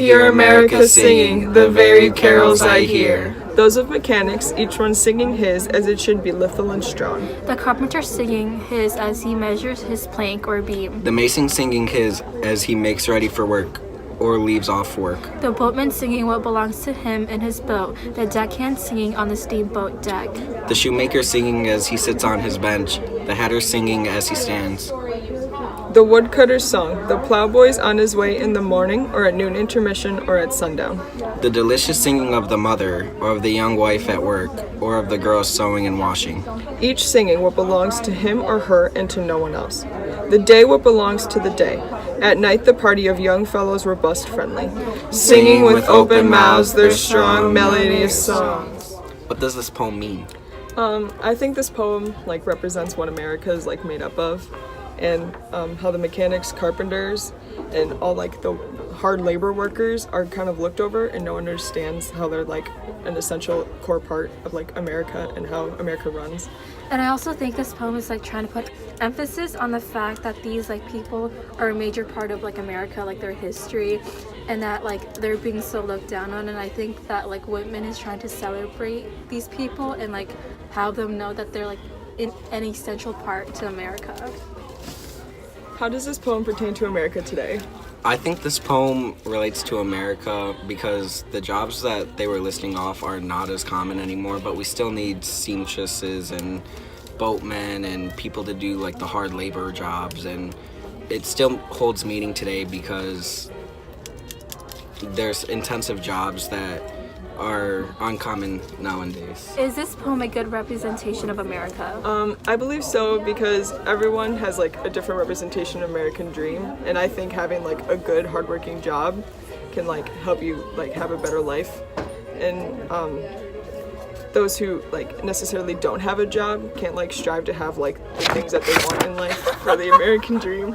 hear America singing the varied carols I hear. Those of mechanics, each one singing his as it should be lithal and strong. The carpenter singing his as he measures his plank or beam. The mason singing his as he makes ready for work or leaves off work. The boatman singing what belongs to him in his boat. The deckhand singing on the steamboat deck. The shoemaker singing as he sits on his bench. The hatter singing as he stands. The woodcutter's song, the plowboy's on his way in the morning or at noon intermission or at sundown. The delicious singing of the mother or of the young wife at work or of the girl sewing and washing. Each singing what belongs to him or her and to no one else. The day what belongs to the day. At night the party of young fellows robust friendly, singing with open mouths their strong melodious songs. What does this poem mean? I think this poem represents what America is made up of, and how the mechanics, carpenters, and all the hard labor workers are kind of looked over, and no one understands how they're an essential core part of America and how America runs. And I also think this poem is trying to put emphasis on the fact that these people are a major part of America, their history, and that they're being so looked down on. And I think that Whitman is trying to celebrate these people and have them know that they're an essential part to America. How does this poem pertain to America today? I think this poem relates to America because the jobs that they were listing off are not as common anymore, but we still need seamstresses and boatmen and people to do the hard labor jobs, and it still holds meaning today because there's intensive jobs that are uncommon nowadays. Is this poem a good representation of America? I believe so, because everyone has a different representation of American dream, and I think having a good hardworking job can help you have a better life, and those who necessarily don't have a job can't strive to have the things that they want in life for the American dream.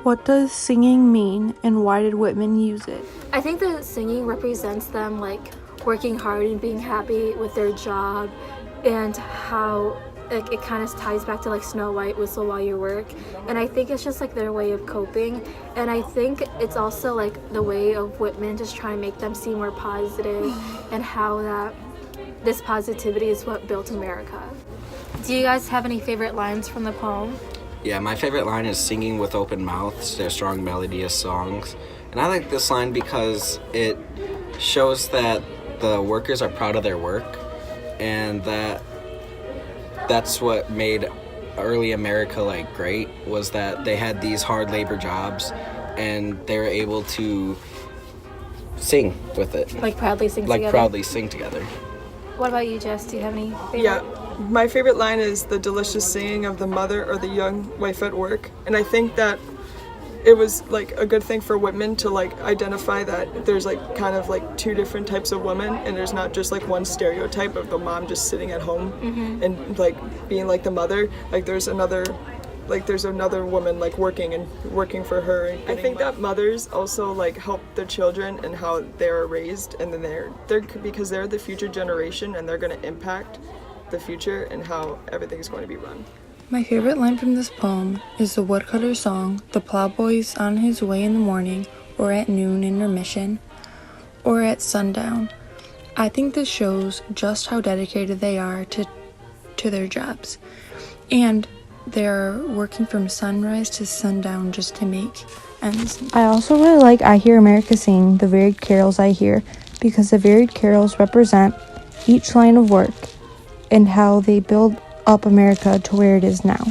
What does singing mean, and why did Whitman use it? I think the singing represents them working hard and being happy with their job, and how it kind of ties back to Snow White, whistle while you work. And I think it's just their way of coping, and I think it's also the way of Whitman just trying to make them seem more positive, and how that this positivity is what built America. Do you guys have any favorite lines from the poem? Yeah, my favorite line is singing with open mouths their strong melodious songs. And I like this line because it shows that the workers are proud of their work, and that's what made early America great, was that they had these hard labor jobs and they were able to sing with it. Proudly sing together? Proudly sing together. What about you, Jess? Do you have any favorite? Yeah, my favorite line is the delicious singing of the mother or the young wife at work, and I think that it was a good thing for Whitman to identify that there's kind of two different types of women, and there's not just one stereotype of the mom just sitting at home and being the mother. There's another woman working for her. And I think that mothers also help their children and how they're raised, and then they're because they're the future generation, and they're going to impact the future and how everything's going to be run. My favorite line from this poem is the woodcutter's song, the plowboy's on his way in the morning, or at noon intermission, or at sundown. I think this shows just how dedicated they are to their jobs, and they're working from sunrise to sundown just to make ends meet. I also really like I Hear America Sing, the varied carols I hear, because the varied carols represent each line of work and how they build up America to where it is now.